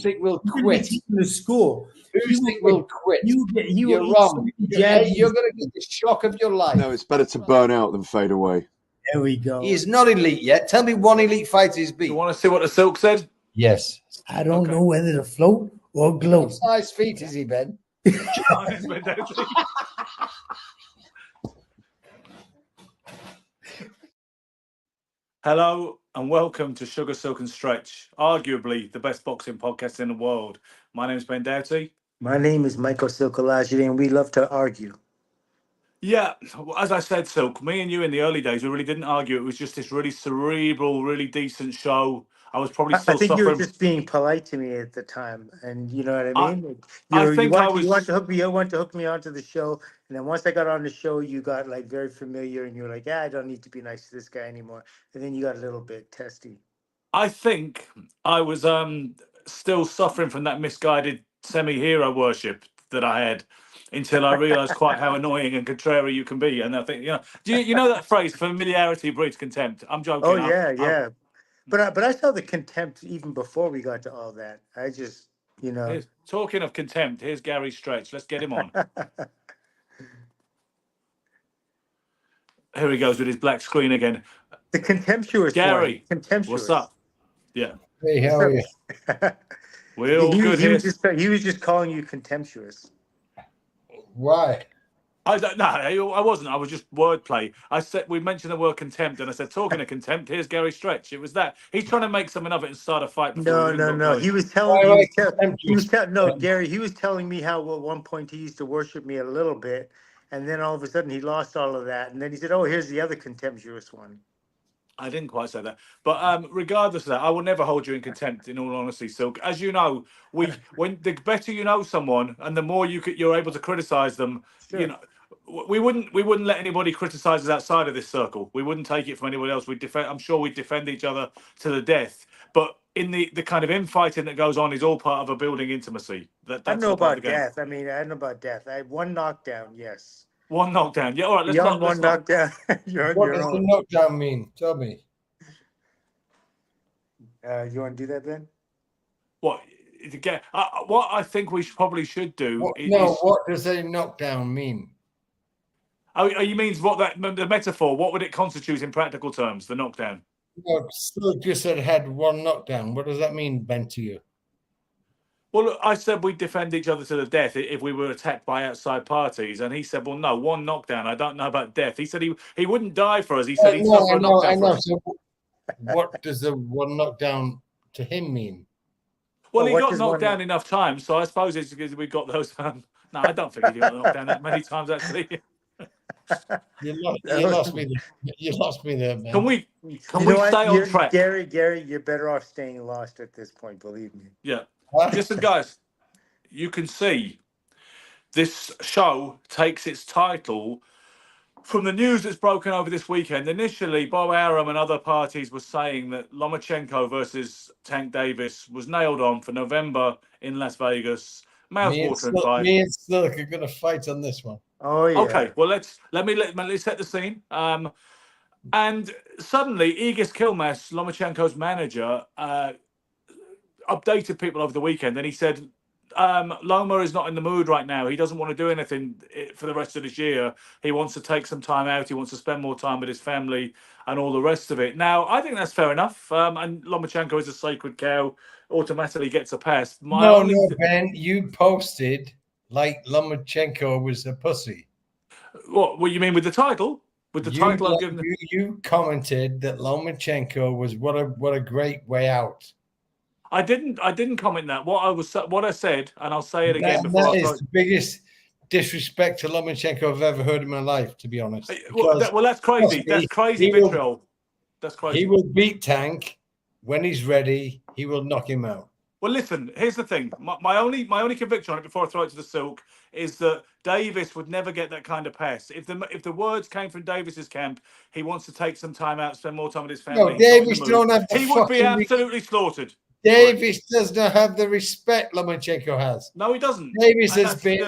think will You're quit? in the school. Who do you think will quit? You're wrong. You're going to get the shock of your life. No, it's better to burn out than fade away. There we go. He is not elite yet. Tell me one elite fighter he's beat. You want to see what the Silk said? Yes. I don't know whether to float or gloat. What size feet is he, Ben? Hello and welcome to Sugar, Silk and Stretch, arguably the best boxing podcast in the world. My name is Ben Doughty. My name is Michael Silkolajide, and we love to argue. Yeah, as I said, Silk, me and you in the early days, we really didn't argue. It was just this really cerebral, really decent show. I was probably still I think suffering. you were just being polite to me at the time, and you know what I mean. You want to hook me onto the show, and then once I got on the show, you got like very familiar, and you were like, "Yeah, I don't need to be nice to this guy anymore." And then you got a little bit testy. I think I was still suffering from that misguided semi-hero worship that I had until I realised quite how annoying and contrary you can be. And I think, you know that phrase, familiarity breeds contempt? I'm joking. Oh yeah. But I saw the contempt even before we got to all that. I just, Talking of contempt, here's Gary Stretch. Let's get him on. Here he goes with his black screen again. The contemptuous Gary, one. Contemptuous. what's up? Yeah. Hey, how are you? We're all good he here. was just calling you contemptuous. Why? I wasn't. I was just wordplay. I said we mentioned the word contempt, and I said, talking of contempt, here's Gary Stretch. It was that he's trying to make something of it and start a fight. No. He was telling Gary. He was telling me how at one point he used to worship me a little bit, and then all of a sudden he lost all of that, and then he said, "Oh, here's the other contemptuous one." I didn't quite say that, but regardless of that, I will never hold you in contempt. In all honesty, Silk, as you know, when the better you know someone, and the more you're able to criticize them, Sure. We wouldn't let anybody criticize us outside of this circle. We wouldn't take it from anybody else. I'm sure we'd defend each other to the death. But in the kind of infighting that goes on is all part of a building intimacy. That's I know all part about of the game. death. I know about death. I had one knockdown. Yes. One knockdown. Yeah. All right. Let's knockdown. What does the knockdown mean? Tell me. You want to do that then? What? What I think we should do. What does a knockdown mean? Oh, you mean the metaphor? What would it constitute in practical terms? The knockdown. No, Silk just said had one knockdown. What does that mean, Ben, to you? Well, look, I said we'd defend each other to the death if we were attacked by outside parties, and he said, "Well, no, one knockdown. I don't know about death." He said he wouldn't die for us. He said he'd suffer a knockdown. I know. So what does the one knockdown to him mean? Well, he got knocked down enough times, so I suppose it's because we got those. No, I don't think he got knocked down that many times actually. You lost me there, man. Can we stay on track? Gary, you're better off staying lost at this point, believe me. Yeah. Listen, guys, you can see this show takes its title from the news that's broken over this weekend. Initially, Bo Arum and other parties were saying that Lomachenko versus Tank Davis was nailed on for November in Las Vegas. Mouthwatering fight. Me and Silk are going to fight on this one. Oh yeah. Okay, well let's set the scene. And suddenly, Egis Kilmas, Lomachenko's manager, updated people over the weekend, and he said Loma is not in the mood right now. He doesn't want to do anything for the rest of this year. He wants to take some time out. He wants to spend more time with his family and all the rest of it. Now, I think that's fair enough. And Lomachenko is a sacred cow, automatically gets a pass. No, Ben, you posted like Lomachenko was a pussy. What you mean with the title? With the title I've given you commented that Lomachenko was what a great way out. I didn't comment that. What I said, and I'll say it again that is the biggest disrespect to Lomachenko I've ever heard in my life, to be honest. Well, that's crazy. That's crazy vitriol. That's crazy. He will beat Tank when he's ready. He will knock him out. Well, listen. Here's the thing. My only conviction on it before I throw it to the Silk is that Davis would never get that kind of pass. If the words came from Davis's camp, he wants to take some time out, spend more time with his family. No, Davis don't have. He would be absolutely slaughtered. Davis does not have the respect Lomachenko has. No, he doesn't. Davis has been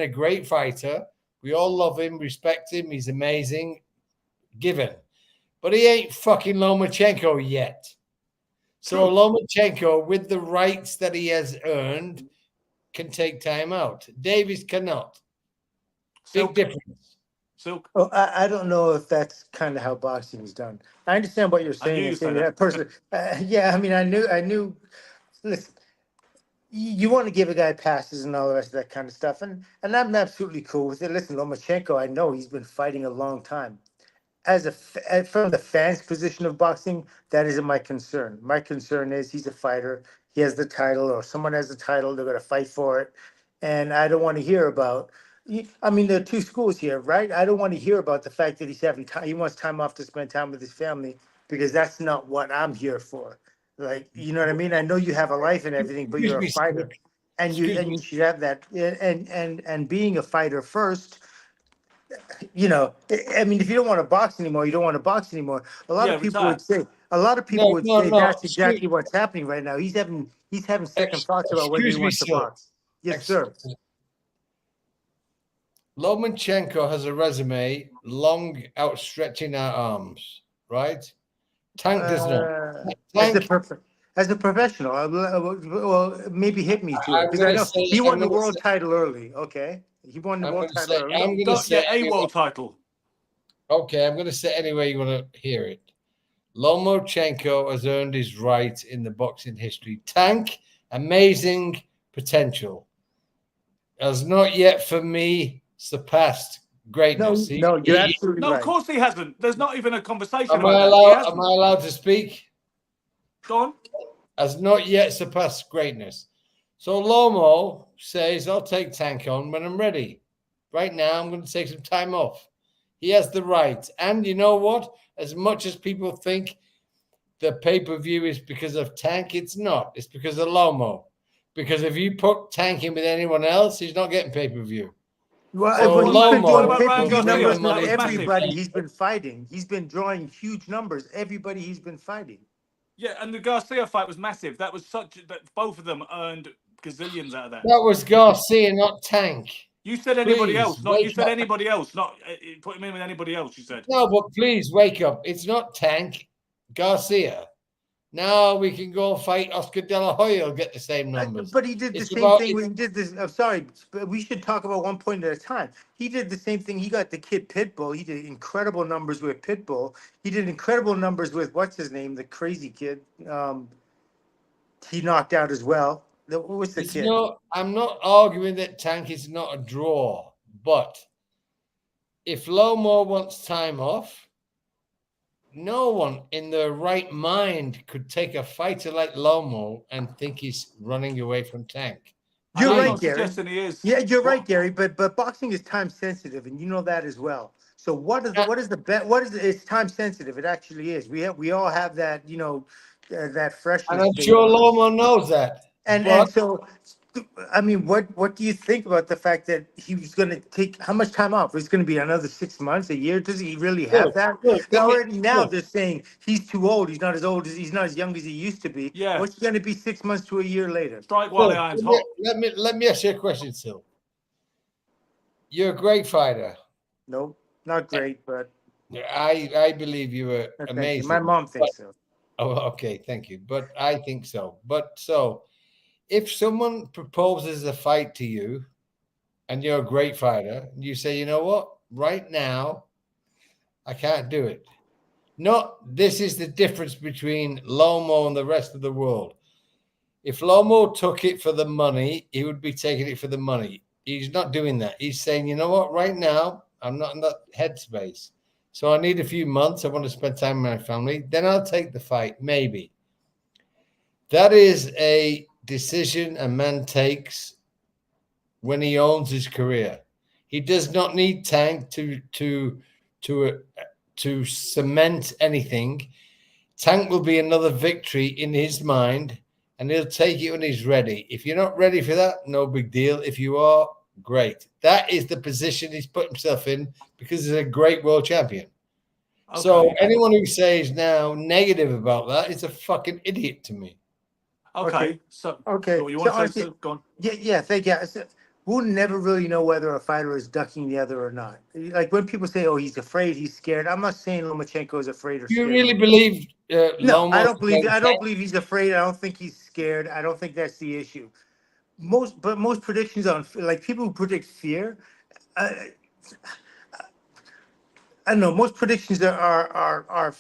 a great fighter. We all love him, respect him. He's amazing. Given. But he ain't fucking Lomachenko yet. So Lomachenko, with the rights that he has earned, can take time out. Davis cannot. Big difference. Silk. Well, I don't know if that's kind of how boxing is done. I understand what you're saying. knew you'd say that person. Yeah, I mean, I knew. Listen, you want to give a guy passes and all the rest of that kind of stuff, and I'm absolutely cool with it. Listen, Lomachenko, I know he's been fighting a long time. From the fans' position of boxing, that isn't my concern. My concern is he's a fighter. He has the title, or someone has the title. They're going to fight for it, and I don't want to hear about. I mean, there are two schools here, right? I don't want to hear about the fact that he's having time. He wants time off to spend time with his family, because that's not what I'm here for. Like, you know what I mean? I know you have a life and everything, but you're a fighter, and you should have that. And being a fighter first. I mean, if you don't want to box anymore, you don't want to box anymore. A lot of people would say that's exactly what's happening right now. He's having second thoughts about whether he wants to box. Yes, sir. Lomachenko has a resume, long outstretching our arms, right? Tank does not. As a professional, well, maybe hit me to it, because I know he won the world title early. Okay, he won the world title early. I'm going to say a world title. Okay, I'm going to say anyway you want to hear it. Lomachenko has earned his right in the boxing history. Tank, amazing potential, has not yet for me surpassed greatness. No, you're absolutely right. No, of course he hasn't. There's not even a conversation am about that. Am I allowed to speak? Go on. Has not yet surpassed greatness. So Lomo says, I'll take Tank on when I'm ready. Right now, I'm going to take some time off. He has the right. And you know what? As much as people think the pay-per-view is because of Tank, it's not. It's because of Lomo. Because if you put Tank in with anyone else, he's not getting pay-per-view. Well, everybody he's been fighting. He's been drawing huge numbers. Everybody he's been fighting. Yeah, and the Garcia fight was massive. That was that both of them earned gazillions out of that. That was Garcia, not Tank. You said anybody else, not you said anybody else, not put him in with anybody else. You said no, but please wake up. It's not Tank, Garcia. Now we can go fight Oscar De La Hoya. Get the same numbers. But he did the same thing when he did this. I'm sorry, but we should talk about one point at a time. He did the same thing. He got the kid Pitbull. He did incredible numbers with Pitbull. He did incredible numbers with what's his name, the crazy kid. He knocked out as well. What's the kid? No, I'm not arguing that Tank is not a draw, but if Lomo wants time off, no one in their right mind could take a fighter like Lomo and think he's running away from Tank. You're right, Gary. Yeah, you're right, Gary. But boxing is time sensitive, and you know that as well. So what is the bet? It's time sensitive. It actually is. We all have that, that freshness. And I'm sure Lomo knows that. And so, I mean, what do you think about the fact that he was going to take how much time off? It's going to be another 6 months, a year. Does he really have that? They're saying he's too old. He's not as young as he used to be. Yeah. What's going to be 6 months to a year later? Strike while the iron's hot. Let me ask you a question, Sil. You're a great fighter. No, not great, but I believe you were amazing. My mom thinks so. Oh, okay, thank you. But I think so. If someone proposes a fight to you and you're a great fighter, you say, you know what, right now, I can't do it. This is the difference between Lomo and the rest of the world. If Lomo took it for the money, he would be taking it for the money. He's not doing that. He's saying, you know what, right now, I'm not in that headspace. So I need a few months. I want to spend time with my family. Then I'll take the fight, maybe. That is a decision a man takes when he owns his career. He does not need Tank to cement anything. Tank will be another victory in his mind, and he'll take it when he's ready. If you're not ready for that, no big deal. If you are, great. That is the position he's put himself in because he's a great world champion. Okay. So anyone who says now negative about that is a fucking idiot to me. Okay. So you want to say, go on. Yeah. Thank you. we'll never really know whether a fighter is ducking the other or not. Like when people say, "Oh, he's afraid, he's scared," I'm not saying Lomachenko is afraid or Do you scared. really believe No, I Lomo's don't believe. I don't believe he's afraid. I don't think he's scared. I don't think that's the issue. Most predictions on like people who predict fear. Uh, I don't know. Most predictions are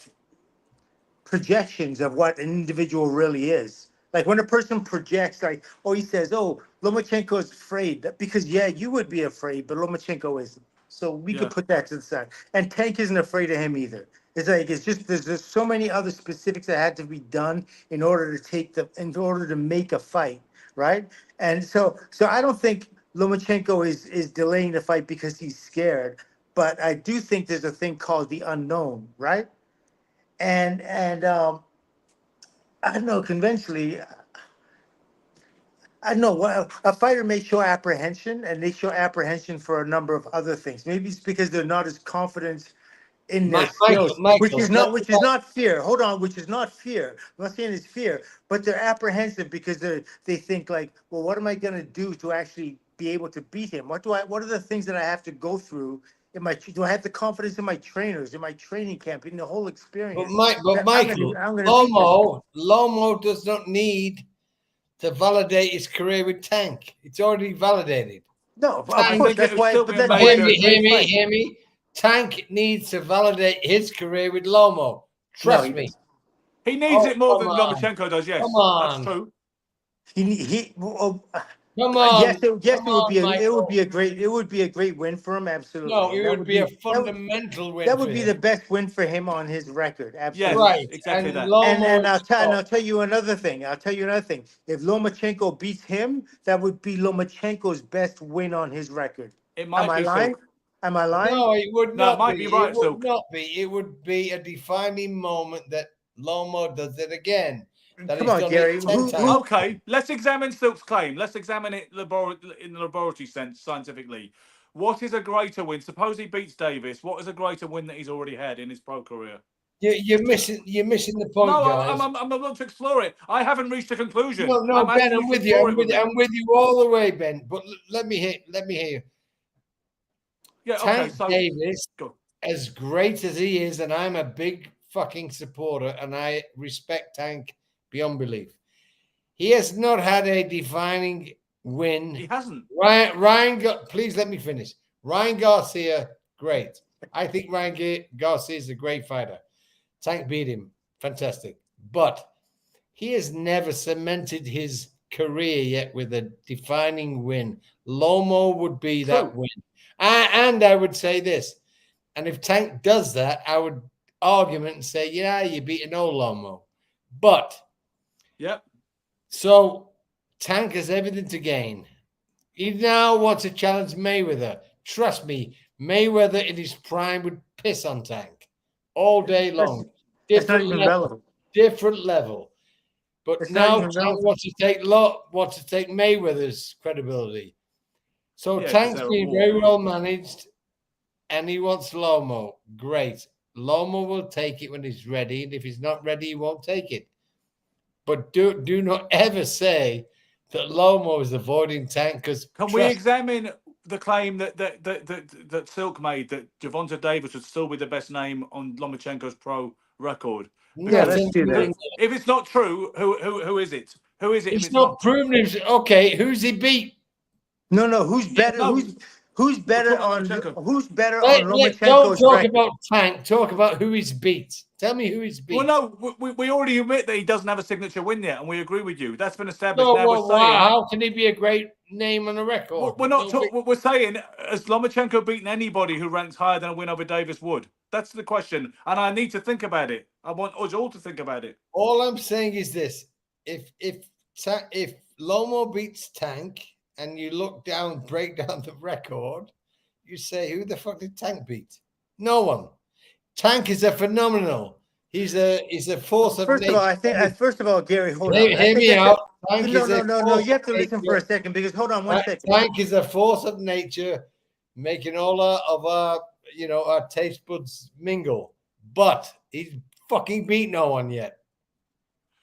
projections of what an individual really is. Like when a person projects, like, oh, he says, oh, Lomachenko is afraid. Because, yeah, you would be afraid, but Lomachenko isn't. So we could put that to the side. And Tank isn't afraid of him either. It's like, it's just, there's so many other specifics that had to be done in order to make a fight, right? And so I don't think Lomachenko is delaying the fight because he's scared. But I do think there's a thing called the unknown, right? And I don't know, conventionally, I don't know, a fighter may show apprehension, and they show apprehension for a number of other things. Maybe it's because they're not as confident in their skills, which is not fear. Hold on, which is not fear. I'm not saying it's fear, but they're apprehensive because they think like, well, what am I going to do to actually be able to beat him? What are the things that I have to go through? Do I have the confidence in my trainers, in my training camp, in the whole experience? But Michael, Lomo does not need to validate his career with Tank. It's already validated. No, of course, that's why. But that's hear me. Tank needs to validate his career with Lomo. Trust me. He needs it more than Lomachenko does. Yes, come on. That's true. Come on. Yes, it would be a great win for him. Absolutely. No, it would be a fundamental win. That would be the best win for him on his record. Absolutely. Yes, right. Exactly that. And I'll tell you another thing. If Lomachenko beats him, that would be Lomachenko's best win on his record. It might be. Am I lying? No, it would not. It might be right. It would not be. It would be a defining moment that Lomo does it again. Come on, Gary. Okay, let's examine Silk's claim. Let's examine it in the laboratory sense, scientifically. What is a greater win? Suppose he beats Davis. What is a greater win that he's already had in his pro career? You're missing the point, guys. I'm about to explore it. I haven't reached a conclusion. No, Ben, I'm with you. I'm with you all the way, Ben. But let me hear you. Yeah, Tank Davis, as great as he is, and I'm a big fucking supporter, and I respect Tank beyond belief. He has not had a defining win. He hasn't. Please let me finish. Ryan Garcia, great. I think Ryan Garcia is a great fighter. Tank beat him. Fantastic. But he has never cemented his career yet with a defining win. Lomo would be that win. And I would say this. And if Tank does that, I would argument and say, yeah, you beat an old Lomo. But so Tank has everything to gain. He now wants to challenge Mayweather. Trust me, Mayweather in his prime would piss on Tank all day long. Different level. But now Tank wants to take Mayweather's credibility. So Tank's been very well managed, and he wants Lomo. Great. Lomo will take it when he's ready, and if he's not ready, he won't take it. But do not ever say that Lomo is avoiding Tank. Because can we examine the claim that Silk made that Gervonta Davis would still be the best name on Lomachenko's pro record? Yeah, let's do that. If it's not true, who is it? Who is it? It's not proven. Okay, who's he beat? No. Who's better? Who's better on Lomachenko's Don't talk record? about Tank. Talk about who he's beat. Tell me who he's beat. Well, no, we already admit that he doesn't have a signature win yet, and we agree with you. That's been established. How can he be a great name on a record? We're saying, has Lomachenko beaten anybody who ranks higher than a win over Davis would? That's the question, and I need to think about it. I want us all to think about it. All I'm saying is this: if Lomo beats Tank, and you break down the record, you say, who the fuck did Tank beat? No one. Tank is a phenomenal. He's a force of nature. First of all, Gary, hold on. Hear me out. No. You have to listen for a second because hold on one second. Tank is a force of nature, making all of our taste buds mingle. But he's fucking beat no one yet.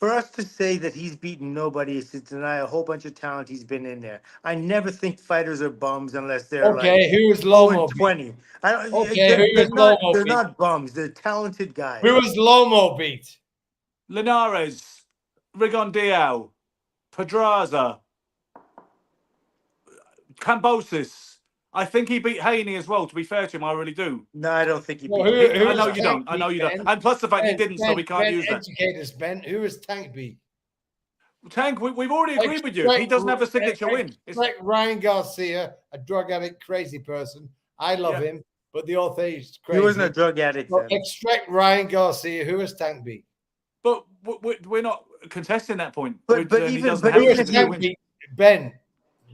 for us to say that he's beaten nobody is to deny a whole bunch of talent he's been in there. I never think fighters are bums unless they're Okay, like who is 0 and Lomo beat? 20. I don't, Okay, who they're is not. Lomo They're beat? not bums. They're talented guys. Who is Lomo beat? Linares, Rigondeaux, Pedraza, Cambosis. I think he beat Haney as well, to be fair to him. I really do. No, I don't think he beat. Well, him. I know you don't. I know you don't. And plus the fact he didn't, so we can't use that. Educate us, Ben. Who is Tank beat? Tank, we've already agreed with you. He doesn't have a signature win. It's like Ryan Garcia, a drug addict, crazy person. I love him, but the author is crazy. He wasn't a drug addict. So extract Ryan Garcia. Who is Tank beat? But we're not contesting that point. But who is Tank beat? Ben,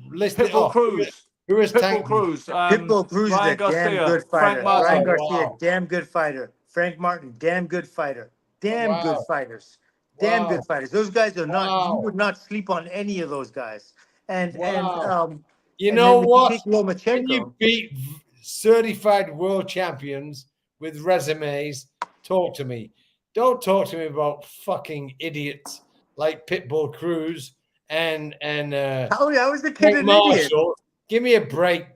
list it off. Cruz. Who is Pitbull Tank Cruz? Pitbull Cruz is a damn good fighter. Frank Martin. Ryan Garcia, damn good fighter. Frank Martin, damn good fighter. Damn good fighters. Damn good fighters. Those guys are not. You would not sleep on any of those guys. You know what? Lomachenko, When you beat certified world champions with resumes, talk to me. Don't talk to me about fucking idiots like Pitbull Cruz and how is the kid an idiot? Give me a break.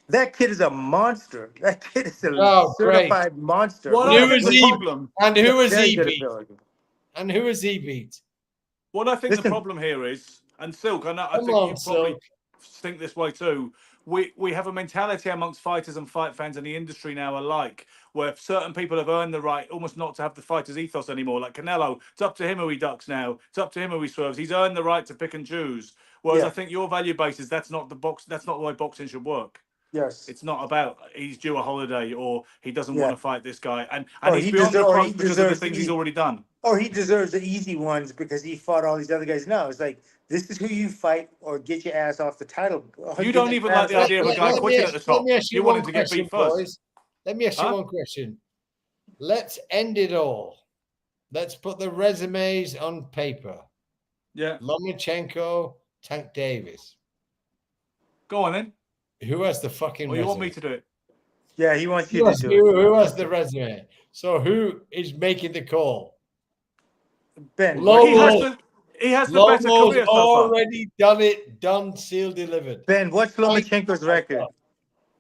That kid is a monster. That kid is a certified monster. Who is he? And who is he beat? And who is he beat? What I think the problem here is, and Silk, I think you probably think this way too. We have a mentality amongst fighters and fight fans in the industry now alike, where certain people have earned the right almost not to have the fighter's ethos anymore. Like Canelo, it's up to him who he ducks now. It's up to him who he swerves. He's earned the right to pick and choose. Whereas I think your value base is that's not the way boxing should work. Yes. It's not about he's due a holiday or he doesn't want to fight this guy. And he's he beyond reproach because because of the things he's already done. Or he deserves the easy ones because he fought all these other guys. No, it's like, this is who you fight or get your ass off the title. You don't even like the idea of a guy quitting at the top. You want him to get beat first. Boys. Let me ask you one question. Let's end it all. Let's put the resumes on paper. Yeah. Lomachenko, Tank Davis. Go on then. Who has the fucking resume? You want me to do it? Yeah, he wants you to do it. Who has the resume? So who is making the call? Ben. He has the better career so far. Already done it. Done, sealed, delivered. Ben, what's Lomachenko's record?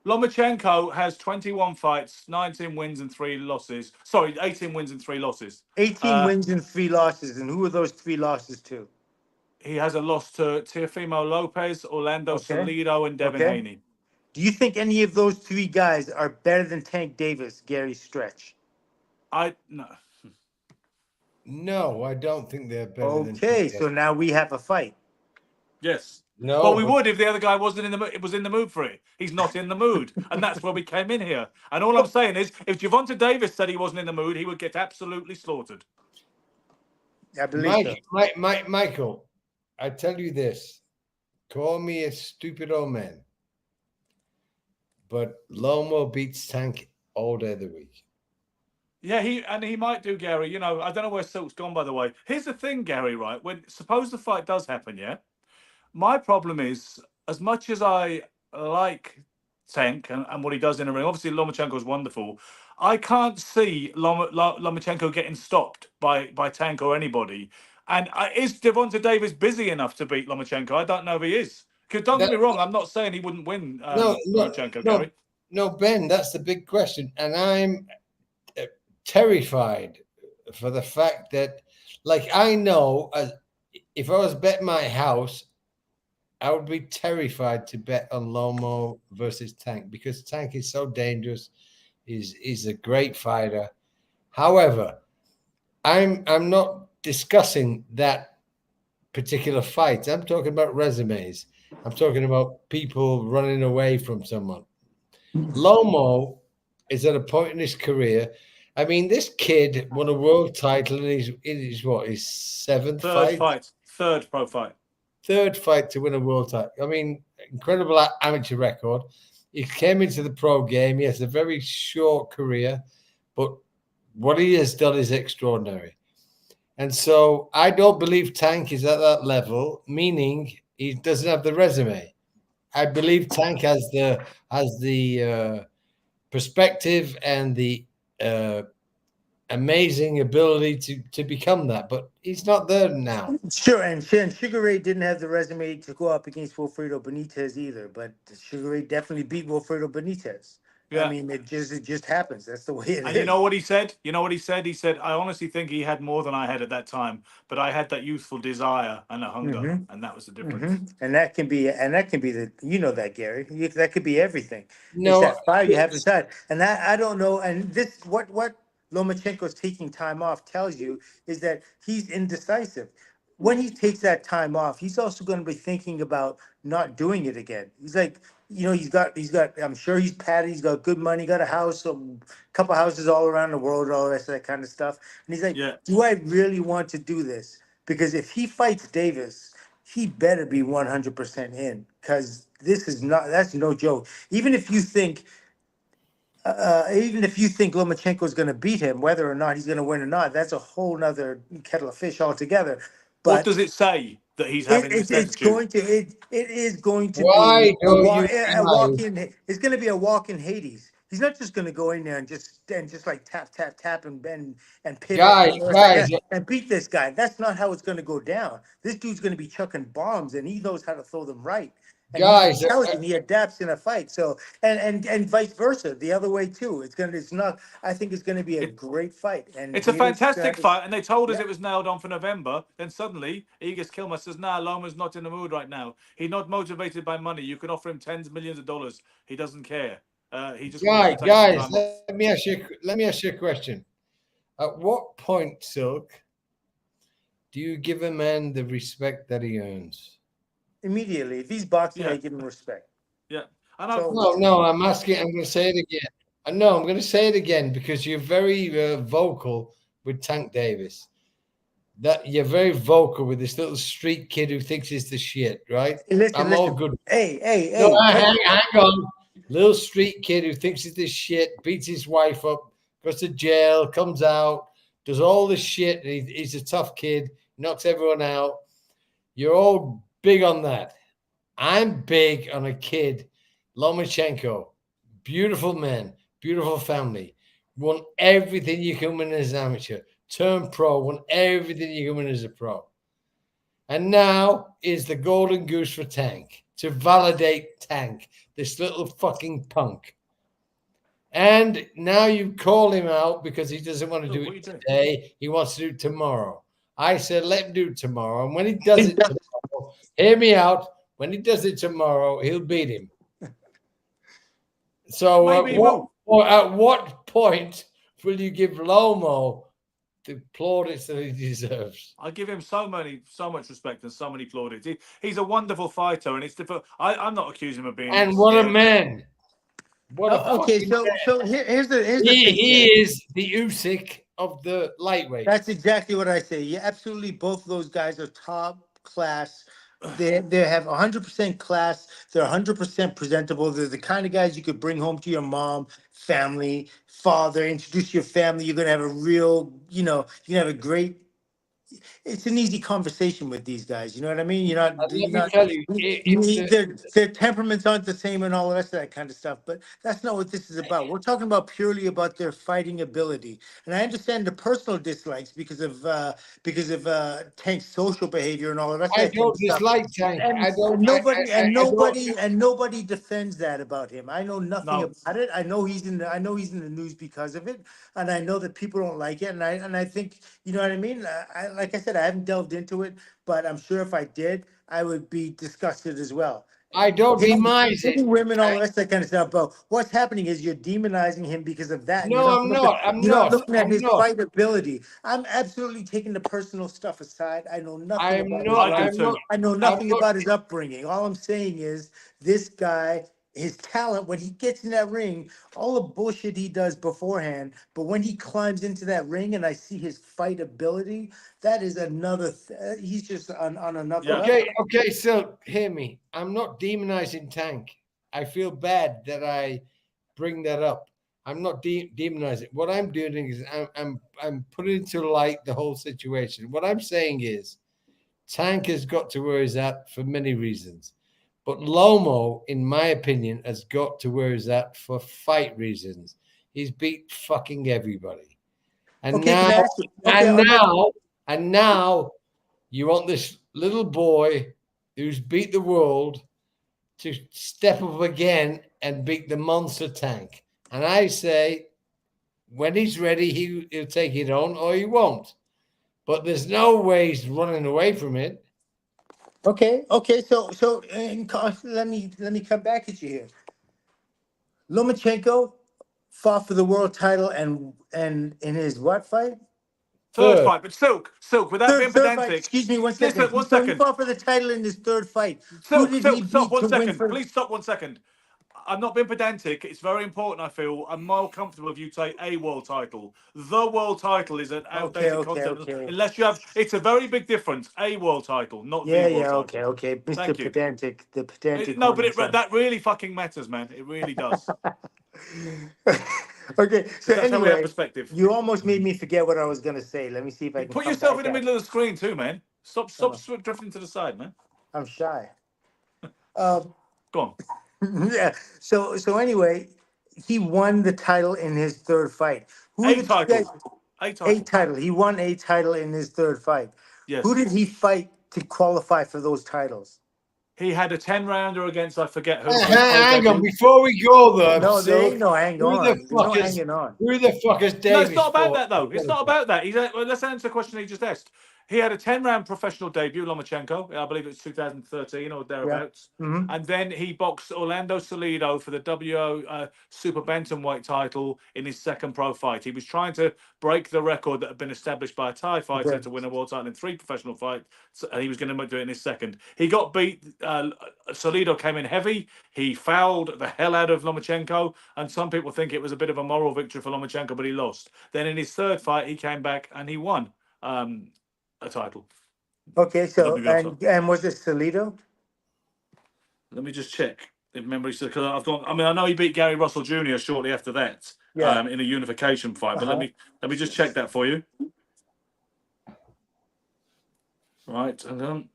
Lomachenko has 21 fights, 19 wins and 3 losses. Sorry, 18 wins and 3 losses. 18 wins and 3 losses. And who are those 3 losses to? He has a loss to Teofimo Lopez, Orlando Salido, and Devin Haney. Do you think any of those 3 guys are better than Tank Davis, Gary Stretch? No, I don't think they're better. Okay, so now we have a fight. Yes. No, but we would if the other guy wasn't in the was in the mood for it. He's not in the mood, and that's where we came in here. And all I'm saying is, if Gervonta Davis said he wasn't in the mood, he would get absolutely slaughtered. I believe Michael, I tell you this: call me a stupid old man, but Lomo beats Tank all day of the week. Yeah, he might do, Gary. You know, I don't know where Silk's gone, by the way. Here's the thing, Gary, right? Suppose the fight does happen, yeah? My problem is, as much as I like Tank and what he does in the ring, obviously Lomachenko is wonderful. I can't see Lomachenko getting stopped by Tank or anybody. And is Gervonta Davis busy enough to beat Lomachenko? I don't know if he is. Because don't get me wrong, I'm not saying he wouldn't win Lomachenko, Gary. No, Ben, that's the big question. And I'm terrified for the fact that, like, I know if I was betting my house, I would be terrified to bet on Lomo versus Tank because Tank is so dangerous. He's a great fighter. However, I'm not discussing that particular fight. I'm talking about resumes. I'm talking about people running away from someone. Lomo is at a point in his career. I mean, this kid won a world title in his 7th fight? Third pro fight. Third fight to win a world title. I mean, incredible amateur record. He came into the pro game. He has a very short career, but what he has done is extraordinary. And so I don't believe Tank is at that level, meaning he doesn't have the resume. I believe Tank has the perspective and the amazing ability to become that, but he's not there now. Sure, and Sugar Ray didn't have the resume to go up against Wilfredo Benitez either, but Sugar Ray definitely beat Wilfredo Benitez. Yeah. I mean, it just happens. That's the way it is. And you know what he said? You know what he said? He said, I honestly think he had more than I had at that time, but I had that youthful desire and a hunger, and that was the difference. And that can be the, you know that, Gary. That could be everything. No, it's that fire you have inside. And that, I don't know. And this, what Lomachenko's taking time off tells you is that he's indecisive. When he takes that time off, he's also going to be thinking about not doing it again. He's like, he's got, I'm sure he's padded, he's got good money, got a house, a couple houses all around the world, all the rest of that kind of stuff. And he's like, do I really want to do this? Because if he fights Davis, he better be 100% in, because that's no joke. Even if you think Lomachenko is going to beat him, whether or not he's going to win or not, that's a whole nother kettle of fish altogether. But what does it say that he's having this attitude? It is going to Why be a walk-in. It's going to be a walk-in Hades. He's not just going to go in there and just like tap and pivot and beat this guy. That's not how it's going to go down. This dude's going to be chucking bombs, and he knows how to throw them right. And guys, he tells you he adapts in a fight. So and vice versa, the other way too. I think it's going to be a great fight. And it's a fantastic fight. And they told us it was nailed on for November. Then suddenly, Egis Kilmas says, "Nah, Loma's not in the mood right now. He's not motivated by money. You can offer him tens of millions of dollars. He doesn't care. He just guys. Let me ask you a question. At what point, Silk, do you give a man the respect that he earns? Immediately. If he's boxing, I give him respect. Yeah. No, I'm asking. I'm going to say it again. I'm going to say it again because you're very vocal with Tank Davis. That you're very vocal with this little street kid who thinks he's the shit, right? Listen. all good. Hey. No, hang on. Little street kid who thinks he's the shit, beats his wife up, goes to jail, comes out, does all this shit. And he's a tough kid, knocks everyone out. You're all big on that. I'm big on a kid, Lomachenko, beautiful man, beautiful family, won everything you can win as an amateur, turned pro, won everything you can win as a pro. And now is the golden goose for Tank to validate Tank, this little fucking punk. And now you call him out because he doesn't want to do it today. He wants to do it tomorrow. I said, let him do it tomorrow. And when he does it tomorrow, hear me out. When he does it tomorrow, he'll beat him. So at what point will you give Lomo the plaudits that he deserves? I give him so much respect and so many plaudits. He's a wonderful fighter, and it's difficult. I'm not accusing him of being. And what a man! What a okay. So here's the thing. He is the Usyk of the lightweight. That's exactly what I say. Yeah, absolutely. Both of those guys are top class. They have 100% class. They're 100% presentable. They're the kind of guys you could bring home to your mom, family, father, introduce your family. You're going to have a real, you can have a great, it's an easy conversation with these guys. You know what I mean? Their temperaments aren't the same and all the rest of that kind of stuff, but that's not what this is about. We're talking about purely about their fighting ability. And I understand the personal dislikes because of Tank's social behavior and all the rest of that. I don't dislike Tank. Nobody defends that about him. I know nothing about it. I know he's in the news because of it, and I know that people don't like it. And I think, you know what I mean? Like I said, I haven't delved into it, but I'm sure if I did, I would be disgusted as well. I don't demonize it. Women, all the rest of that kind of stuff. But what's happening is you're demonizing him because of that. No, I'm not. You're not looking at his fight ability. I'm absolutely taking the personal stuff aside. I know nothing I know nothing about his upbringing. All I'm saying is this guy, his talent, when he gets in that ring, all the bullshit he does beforehand, but when he climbs into that ring and I see his fight ability, that is another, he's just on another level. Okay, so hear me. I'm not demonizing Tank. I feel bad that I bring that up. I'm not demonizing. What I'm doing is I'm putting into light the whole situation. What I'm saying is Tank has got to where he's at for many reasons. But Lomo, in my opinion, has got to where he's at for fight reasons. He's beat fucking everybody. And Okay, now, can I ask you? Okay, and now, you want this little boy who's beat the world to step up again and beat the monster tank. And I say, when he's ready, he'll take it on, or he won't. But there's no way he's running away from it. Okay. So let me come back at you here. Lomachenko fought for the world title and in his what fight? Third fight, but Silk, without being Third fight. pedantic. Excuse me, one second. Listen, 1 So he second. fought for the title in his third fight. Who Silk, did he stop beat 1 to win second. for? Please stop 1 second. I'm not being pedantic. It's very important, I feel. I'm more comfortable if you take a world title. The world title is an outdated concept. Okay. Unless you have, it's a very big difference. A world title, not the world title. Okay. Mr. Thank you. Pedantic, the pedantic No, one but inside. that really fucking matters, man. It really does. Okay, so Because that's how we have anyway, perspective. you almost made me forget what I was gonna say. Let me see if I You can put come yourself back in the at it. middle of the screen too, man. Stop drifting to the side, man. I'm shy. Um, Go yeah. So anyway, he won the title in his third fight. Who on. are the two guys? A title. title. He won a title in his third fight. Yes. Who did he fight to qualify for those titles? He had a 10-rounder against I forget who. Hang on, before we go there, No, there ain't no hang who on. the There's fuck no is hanging on. who the fuck is Davis? No, it's not about for? that though. It's not about that. Well, let's answer the question he just asked. He had a 10-round professional debut, Lomachenko. I believe it's 2013 or thereabouts. Mm-hmm. And then he boxed Orlando Salido for the WO Super Bantamweight title in his second pro fight. He was trying to break the record that had been established by a Thai fighter to win a world title in 3 professional fights, and he was going to do it in his second. He got beat. Salido came in heavy. He fouled the hell out of Lomachenko, and some people think it was a bit of a moral victory for Lomachenko, but he lost. Then in his third fight, he came back and he won a title. Okay, so and was it Salido? Let me just check if memory serves. Because I've gone. I mean, I know he beat Gary Russell Jr. shortly after that in a unification fight. But let me just check that for you. Right, and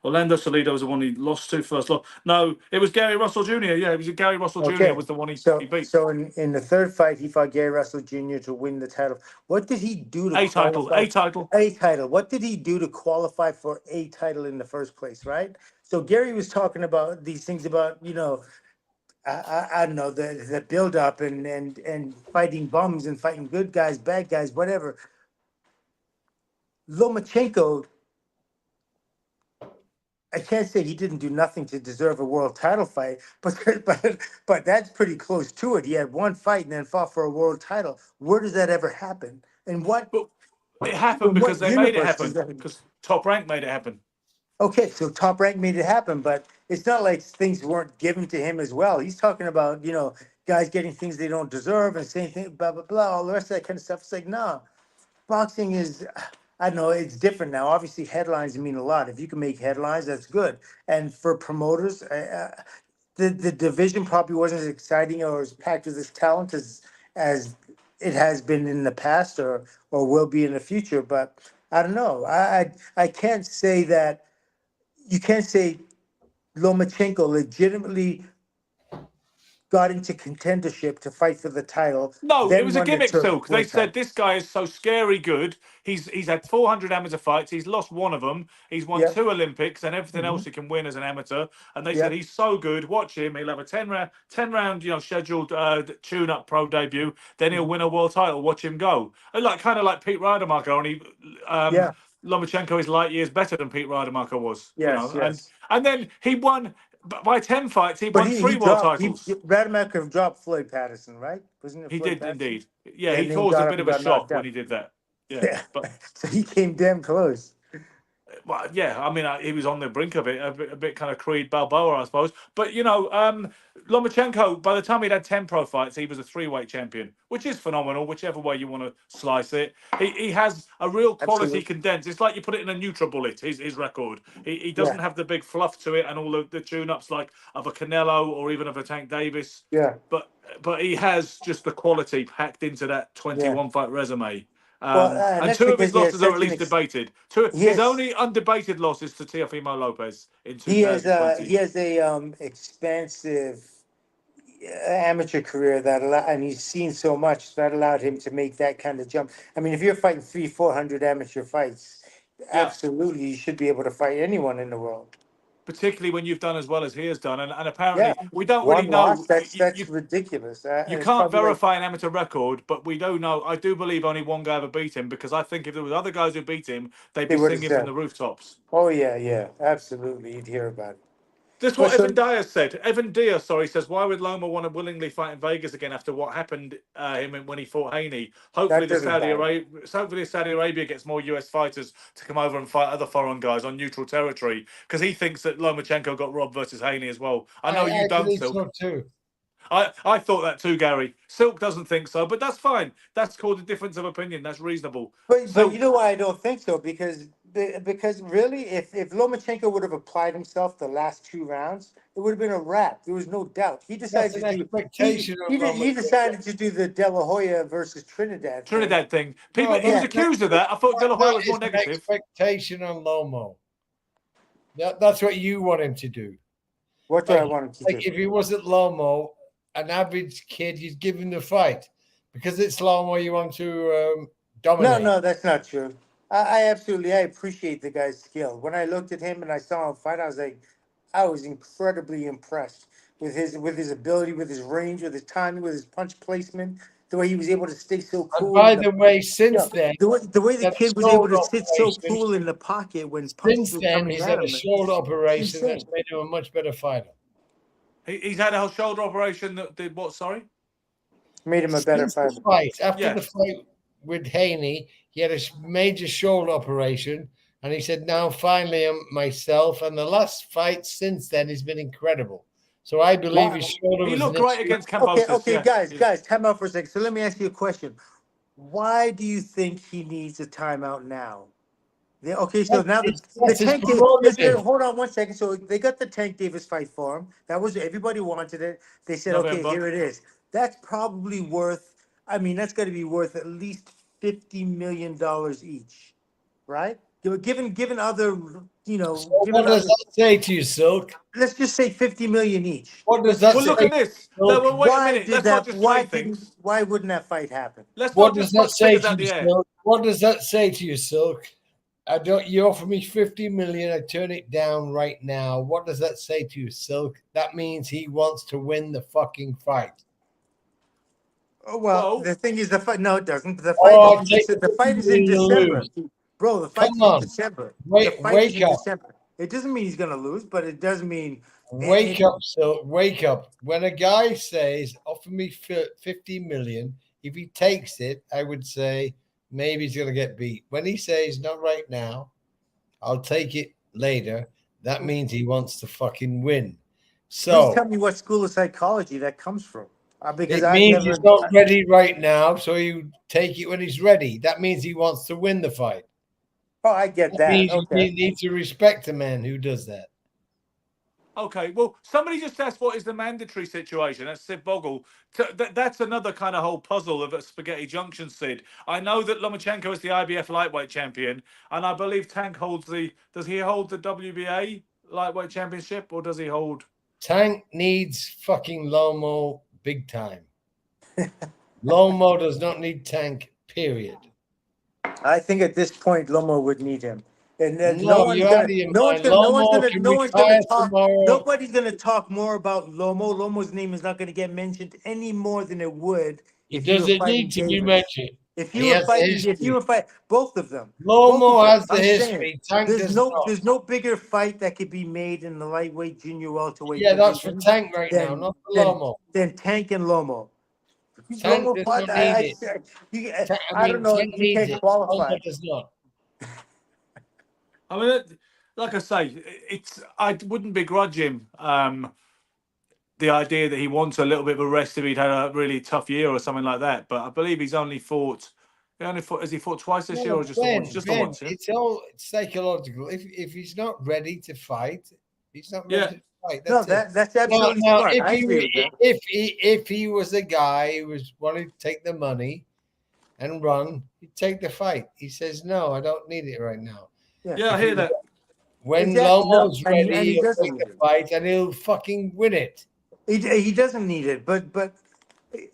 Orlando Salido was the one he lost to first. No, it was Gary Russell Jr. Yeah, it was Gary Russell Jr. was the one he beat. So in the third fight, he fought Gary Russell Jr. to win the title. What did he do to qualify? A title. What did he do to qualify for a title in the first place, right? So Gary was talking about these things about, I don't know, the build up and fighting bums and fighting good guys, bad guys, whatever. Lomachenko, I can't say he didn't do nothing to deserve a world title fight, but that's pretty close to it. He had one fight and then fought for a world title. Where does that ever happen? And what? But it happened because they made it happen. Because Top Rank made it happen. Okay, so Top Rank made it happen, but it's not like things weren't given to him as well. He's talking about, guys getting things they don't deserve and saying things, blah, blah, blah, all the rest of that kind of stuff. It's like, no, boxing is, I don't know, it's different now. Obviously, headlines mean a lot. If you can make headlines, that's good. And for promoters, the division probably wasn't as exciting or as packed with this talent as it has been in the past or will be in the future. But I don't know. I can't say that. You can't say Lomachenko legitimately got into contendership to fight for the title. No, it was a won the gimmick, Silk. They said title. this guy is so scary good. He's had 400 amateur fights. He's lost one of them. He's won 2 Olympics and everything else he can win as an amateur. And they said he's so good. Watch him. He'll have a 10 round, scheduled tune-up pro debut. Then he'll win a world title. Watch him go. Kind of like Pete Rademacher. Only Lomachenko is light years better than Pete Rademacher was. And then he won. By 10 fights, he won 3 world titles. Rademacher dropped Floyd Patterson, right? Wasn't it? He Floyd did Patterson? indeed. Yeah, he caused a bit of a shock when he did that. Yeah. But, so he came damn close. Well, yeah, I mean, he was on the brink of it, a bit kind of Creed Balboa, I suppose. But, Lomachenko, by the time he'd had 10 pro fights, he was a 3-weight champion, which is phenomenal, whichever way you want to slice it. He has a real quality condensed. It's like you put it in a NutriBullet, his record. He doesn't have the big fluff to it and all the tune-ups like of a Canelo or even of a Tank Davis. Yeah. But he has just the quality packed into that 21-fight resume. And 2 of his losses are at least debated. His only undebated loss is to Teofimo Lopez in 2020. He has a expansive. amateur career and he's seen so much that allowed him to make that kind of jump. I mean, if you're fighting 300-400 amateur fights, Yeah. absolutely you should be able to fight anyone in the world. Particularly when you've done as well as he has done, and apparently Yeah, we don't one really know. loss. That's ridiculous. You And it's can't probably like, verify an amateur record, but we do know. I do believe only one guy ever beat him, because I think if there was other guys who beat him, they'd they be would have singing from said, the rooftops. "Oh yeah, absolutely." You'd hear about it. This is Well, what so Evan Diaz said. Evan Diaz, says, why would Loma want to willingly fight in Vegas again after what happened him when he fought Haney? Hopefully, that doesn't Saudi Arabia gets more US fighters to come over and fight other foreign guys on neutral territory, because he thinks that Lomachenko got robbed versus Haney as well. I know you don't, Silk. So too. I thought that too, Gary. Silk doesn't think so, but that's fine. That's called a difference of opinion. That's reasonable. But you know why I don't think so? Because really, if Lomachenko would have applied himself the last 2 rounds, it would have been a wrap. There was no doubt. He decided That's an expectation. He decided to do the De La Hoya versus Trinidad thing. People, he was accused of that. I thought De La Hoya was more negative. Expectation on Lomo. That's what you want him to do. What do I want him to do? If he wasn't Lomo, an average kid, you'd give him the fight. Because it's Lomo, you want to dominate. No, that's not true. I appreciate the guy's skill. When I looked at him and I saw him fight, I was incredibly impressed with his ability, with his range, with his timing, with his punch placement, the way he was able to stay so cool. And by the way, since then, the way the kid was able to sit so cool in the pocket when punches were coming at him. He's had a shoulder operation that's made him a much better fighter. He's had a shoulder operation that did what? Sorry, made him a better fighter. After the fight with Haney, he had a major shoulder operation, and he said, "Now finally, I'm myself." And the last fight since then has been incredible. So I believe his shoulder was. He looked great against Cambosis. Okay, guys, time out for a second. So let me ask you a question. Why do you think he needs a timeout now? Okay, so now the Tank Davis. Hold on 1 second. So they got the Tank Davis fight for him. That was everybody wanted it. They said, okay, here it is. That's probably worth. I mean, that's going to be worth at least $50 million each, right? Given other, what does that say to you, Silk? Let's just say 50 million each. What does that say? Well, look at this. No, wait a minute. Let's not just play things. Why wouldn't that fight happen? What does that say to you, Silk? What does that say to you, Silk? You offer me 50 million. I turn it down right now. What does that say to you, Silk? That means he wants to win the fucking fight. Oh, well, the thing is, the fight. No, it doesn't. The fight is in December. Bro, the fight is in December. Wake up. December. It doesn't mean he's going to lose, but it does mean. Wake up, Silk. Wake up. When a guy says, offer me 50 million, if he takes it, I would say maybe he's going to get beat. When he says, not right now, I'll take it later, that means he wants to fucking win. So please tell me what school of psychology that comes from. Because it means he's not ready right now, so you take it when he's ready. That means he wants to win the fight. Oh, I get that. Means you need to respect a man who does that. Okay, well, somebody just asked what is the mandatory situation. That's Sid Bogle. That's another kind of whole puzzle of a Spaghetti Junction, Sid. I know that Lomachenko is the IBF lightweight champion, and I believe Tank holds does he hold the WBA lightweight championship, or does he hold? Tank needs fucking Lomo big time. Lomo does not need Tank, period. I think at this point, Lomo would need him. And nobody's going to talk more about Lomo. Lomo's name is not going to get mentioned any more than it would. It doesn't need to be mentioned. If you were fighting both of them. Lomo has the history. Tank there's no bigger fight that could be made in the lightweight junior welterweight. Yeah, that's for Tank right now, not for Lomo. Then Tank and Lomo. Tank does not need it. I don't know. He can't qualify. Lomo does not. I mean, like I say, I wouldn't begrudge him the idea that he wants a little bit of a rest if he'd had a really tough year or something like that. But I believe he's only fought. Has he fought twice this year or just once? Just once. Yeah? It's all psychological. If he's not ready to fight, he's not ready to fight. That's absolutely smart. If he was a guy who was wanting to take the money and run, he'd take the fight. He says, "No, I don't need it right now." Yeah, I hear that. When Lomo's ready, he'll take the fight and he'll fucking win it. He doesn't need it, but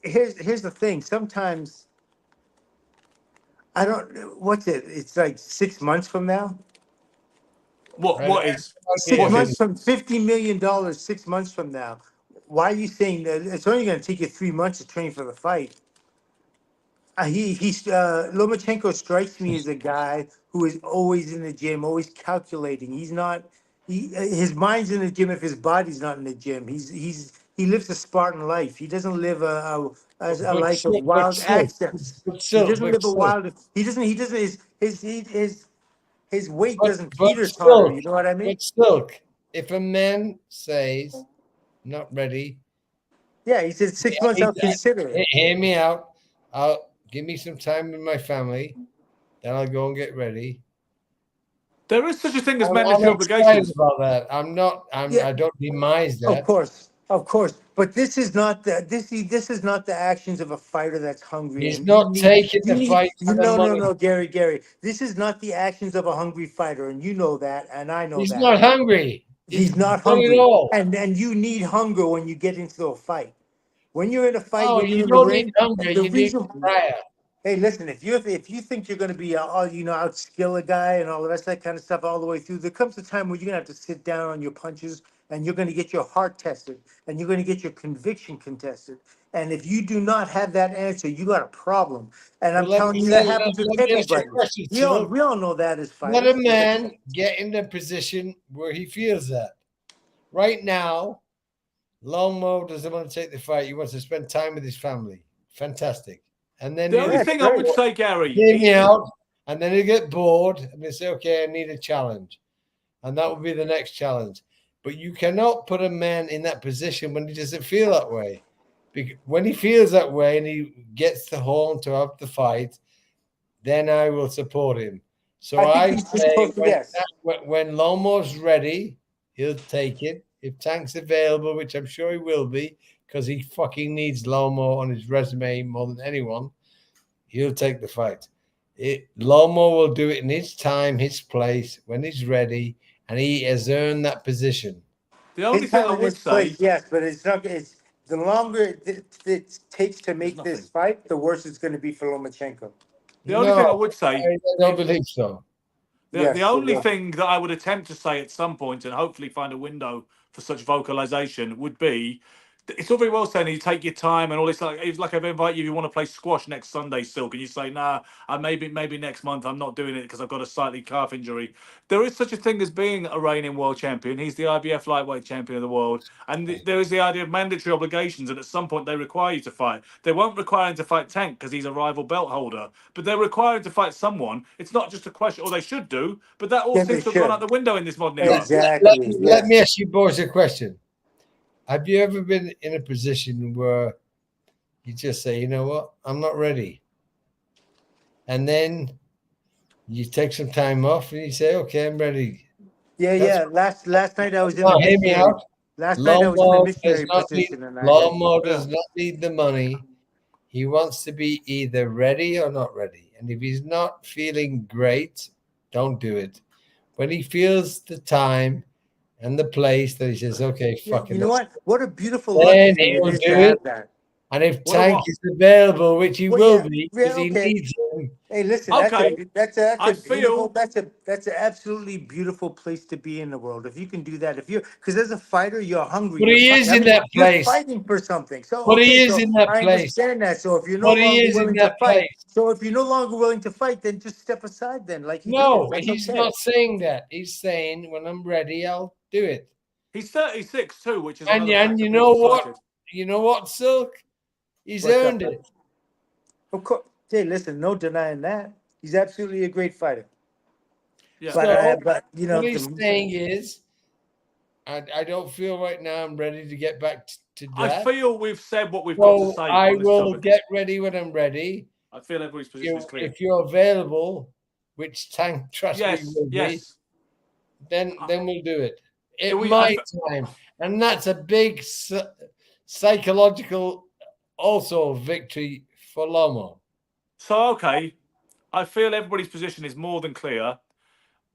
here's the thing. Sometimes I don't. What's it? It's like 6 months from now. What is? Six What months is? from $50 million. 6 months from now. Why are you saying that? It's only going to take you 3 months to train for the fight. Lomachenko strikes me as a guy who is always in the gym, always calculating. He's not. His mind's in the gym if his body's not in the gym. He lives a Spartan life. He doesn't live a But life of still, wild access. but He still, doesn't but live a still, wild. He doesn't. His weight but doesn't but teeter totter. still, You know what I mean? but still, if a man says not ready, Yeah, he said 6 months. I'll consider it. hear me out. I'll give me some time with my family. Then I'll go and get ready. There is such a thing as I'm mandatory excited obligations. about that. I'm not. Yeah, I don't demise of that. course. But this is not this is not the actions of a fighter that's hungry. He's And you not need taking the fight for the money. no, Gary. This is not the actions of a hungry fighter, and you know that, and I know He's that. not hungry. He's He's not done it hungry, all. and you need hunger when you get into a fight. When you're in a fight, Oh, when you're you in the don't need ring, hunger. the You need reason. desire. Hey, listen, if you think you're going to be outskill a guy and all the rest of that kind of stuff all the way through, there comes a time where you're going to have to sit down on your punches and you're going to get your heart tested and you're going to get your conviction contested. And if you do not have that answer, you got a problem. And But I'm telling you, that happens with let me ask you everybody. a question, We all know that as Let a fighters. man get in the position where he feels that. Right now, Lomo doesn't want to take the fight. He wants to spend time with his family. Fantastic. And then The only Yeah, thing I great. would say, Gary, hear me out. And then he'll get bored and they say, okay, I need a challenge. And that will be the next challenge. But you cannot put a man in that position when he doesn't feel that way. Because when he feels that way and he gets the horn to have the fight, then I will support him. So I think I he's just say supposed to, yes. when Lomo's ready, he'll take it. If Tank's available, which I'm sure he will be, because he fucking needs Lomo on his resume more than anyone, he'll take the fight. Lomo will do it in his time, his place, when he's ready, and he has earned that position. the only His thing time I and would his place, say, yes, but it's not. It's the longer it takes to make nothing. this fight, the worse it's going to be for Lomachenko. The only No, thing I would say, I don't believe so. the Yes, it only will. thing that I would attempt to say at some point and hopefully find a window for such vocalization would be it's all very well saying you take your time and all this. Like it's like if I invite you, you want to play squash next Sunday, Silk, and you say, "Nah, maybe next month I'm not doing it because I've got a slightly calf injury." There is such a thing as being a reigning world champion. He's the IBF lightweight champion of the world, and there is the idea of mandatory obligations. And at some point, they require you to fight. They won't require him to fight Tank because he's a rival belt holder, but they're required to fight someone. It's not just a question, or they should do, but that all Yes, they seems to have gone should. out the window in this modern era. Exactly. Let me Yes. ask you boys a question. Have you ever been in a position where you just say, you know what, I'm not ready? And then you take some time off and you say, okay, I'm ready. Yeah. Last night I was in the Now, hear me missionary. out. Last night I was in the Lomo missionary position, and does not need the money. He wants to be either ready or not ready. And if he's not feeling great, don't do it. When he feels the time and the place that he says, okay, yeah, fuck it. you know what? What a beautiful Then luxury it he'll is do to it. have that. And if What a Tank what? is available, which he Well, will yeah, be yeah, because he okay. needs him, Hey, listen, Okay, that's I a beautiful, feel that's an absolutely beautiful place to be in the world. If you can do that, if you're, because as a fighter, you're hungry, but you're he fighting. is I in mean, that you're place. fighting for something. So But he okay, is so in that I place. understand that. So if you're no But he longer is in willing to that fight, place. so if you're no longer willing to fight, then just step aside. Then, like he did, No, that's he's okay. not saying that. He's saying when I'm ready, I'll do it. he's 36 too, which is And another factor you people know have what? cited. You know what, Silk? He's What's up, earned man? it. Of course. Hey, listen, no denying that. He's absolutely a great fighter. Yeah, So But you know, what he's saying is, I don't feel right now I'm ready to get back to I that. feel we've said what we've got to So say I on this will topic. get ready when I'm ready. I feel everybody's position is clear. If you're available, which Tank trust me Yes, will be, yes. then we'll do it. It We, I, might time, and that's a big psychological also victory for Lomo. so okay, I feel everybody's position is more than clear.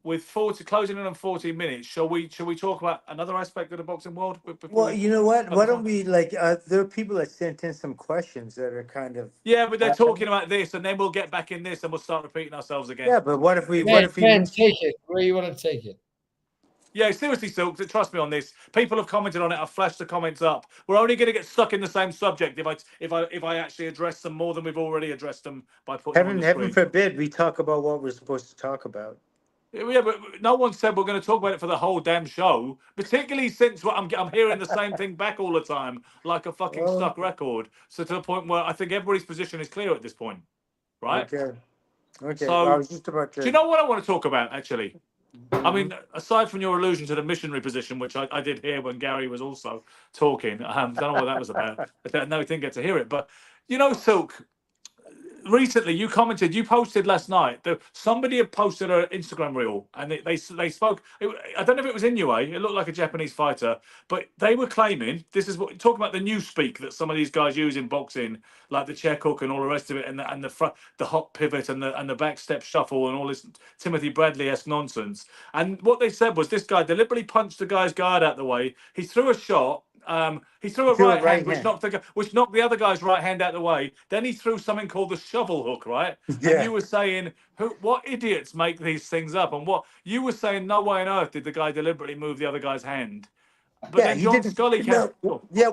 with closing in on 40 minutes, shall we talk about another aspect of the boxing world? Well, you know what? Why don't we there are people that sent in some questions that are kind of but they're talking about this, and then we'll get back in this, and we'll start repeating ourselves again. Yeah, but what if we Ben, take it where you want to take it. Yeah, seriously, Silk, trust me on this. People have commented on it. I've flashed the comments up. We're only going to get stuck in the same subject if I actually address them more than we've already addressed them by putting them on the screen. Heaven forbid we talk about what we're supposed to talk about. Yeah, but no one said we're going to talk about it for the whole damn show. Particularly since I'm hearing the same thing back all the time, like a fucking stuck record. So to the point where I think everybody's position is clear at this point, right? Okay. So well, I was just about to... do you know what I want to talk about actually? I mean, aside from your allusion to the missionary position, which I did hear when Gary was also talking, don't know what that was about. No, I didn't get to hear it. But, Silk, recently you posted last night that somebody had posted an Instagram reel and they spoke. I don't know if it was Inoue. It looked like a Japanese fighter, but they were claiming this is what talking about the new speak that some of these guys use in boxing, like the check hook and all the rest of it, and the front, the hop pivot and the back step shuffle and all this Timothy Bradley-esque nonsense. And what they said was this guy deliberately punched the guy's guard out the way. He threw a shot. He threw a right hand, which knocked the other guy's right hand out of the way. Then he threw something called the shovel hook, right? Yeah. And you were saying, what idiots make these things up? And what you were saying, no way on earth did the guy deliberately move the other guy's hand. But then John Scully came. Yeah.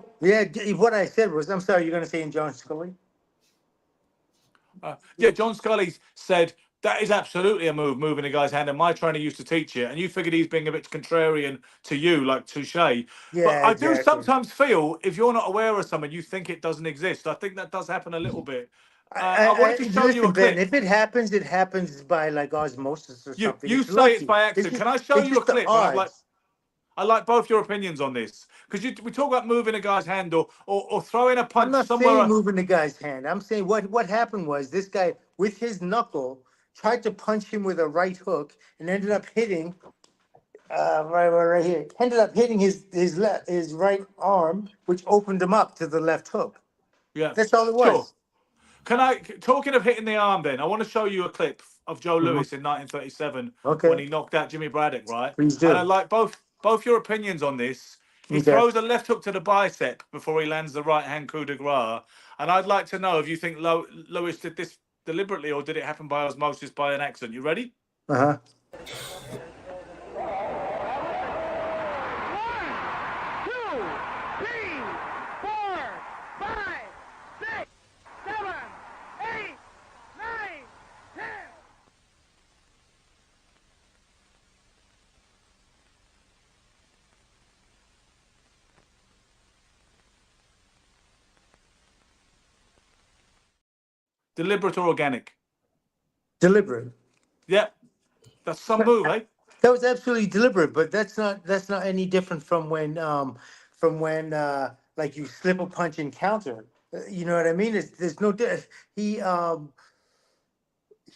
What I said was, I'm sorry, you're going to say in John Scully? John Scully said, that is absolutely a move, moving a guy's hand. And my trainer used to teach it. And you figured he's being a bit contrarian to you, like touche. Yeah, but I do sometimes feel if you're not aware of something, you think it doesn't exist. I think that does happen a little bit. I wanted to show you a clip. Ben, if it happens by like osmosis or something. You say it's by accident. Can I show you a clip? I like both your opinions on this. Because we talk about moving a guy's hand or throwing a punch somewhere. I'm not saying moving the guy's hand. I'm saying what happened was this guy, with his knuckle, tried to punch him with a right hook and ended up hitting right here. Ended up hitting his right arm, which opened him up to the left hook. Yeah. That's all it was. Sure. Talking of hitting the arm then, I want to show you a clip of Joe Louis in 1937 when he knocked out Jimmy Braddock, right? Please do. And I like both your opinions on this. He throws a left hook to the bicep before he lands the right hand coup de grace. And I'd like to know if you think Louis did this deliberately or did it happen by osmosis by an accident? You ready? Uh-huh. 1, 2, 3, 4, 5, 6, 7, 8, 9, 10. Deliberate or organic? Deliberate. Yeah. That's some move, eh? That was absolutely deliberate, but that's not any different from when like you slip a punch and counter. You know what I mean? There's no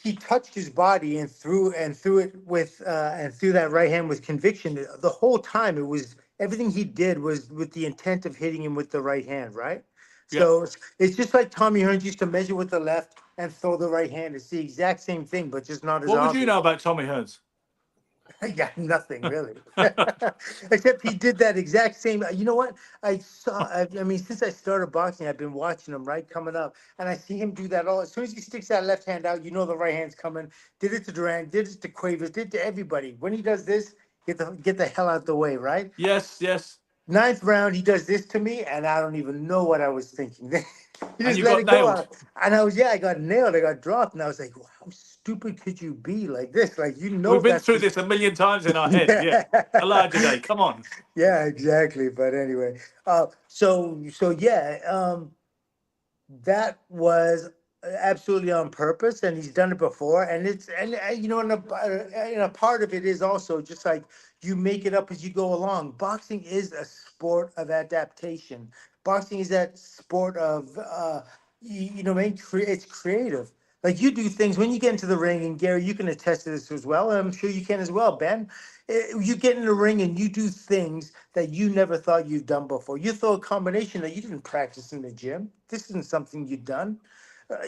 he touched his body and threw it with and threw that right hand with conviction. The whole time it was everything he did was with the intent of hitting him with the right hand, right? So it's just like Tommy Hearns used to measure with the left and throw the right hand. It's the exact same thing, but just not as What would you know about Tommy Hearns? I got nothing really, except he did that exact same. You know what? I mean, since I started boxing, I've been watching him coming up, and I see him do that all. As soon as he sticks that left hand out, you know the right hand's coming. Did it to Duran, did it to Cuevas, did it to everybody. When he does this, get the hell out the way, right? Yes. 9th round, he does this to me, and I don't even know what I was thinking. He just let it go. And I got nailed. I got dropped, and I was like, wow, how stupid could you be like this? Like, we've been through this a million times in our head. Yeah. Elijah Day, come on. Yeah, exactly. But anyway, that was absolutely on purpose, and he's done it before. And a part of it is also just like you make it up as you go along. Boxing is a sport of adaptation. Boxing is that sport of it's creative. Like you do things when you get into the ring, and Gary, you can attest to this as well. And I'm sure you can as well, Ben. You get in the ring and you do things that you never thought you'd done before. You throw a combination that you didn't practice in the gym. This isn't something you'd done.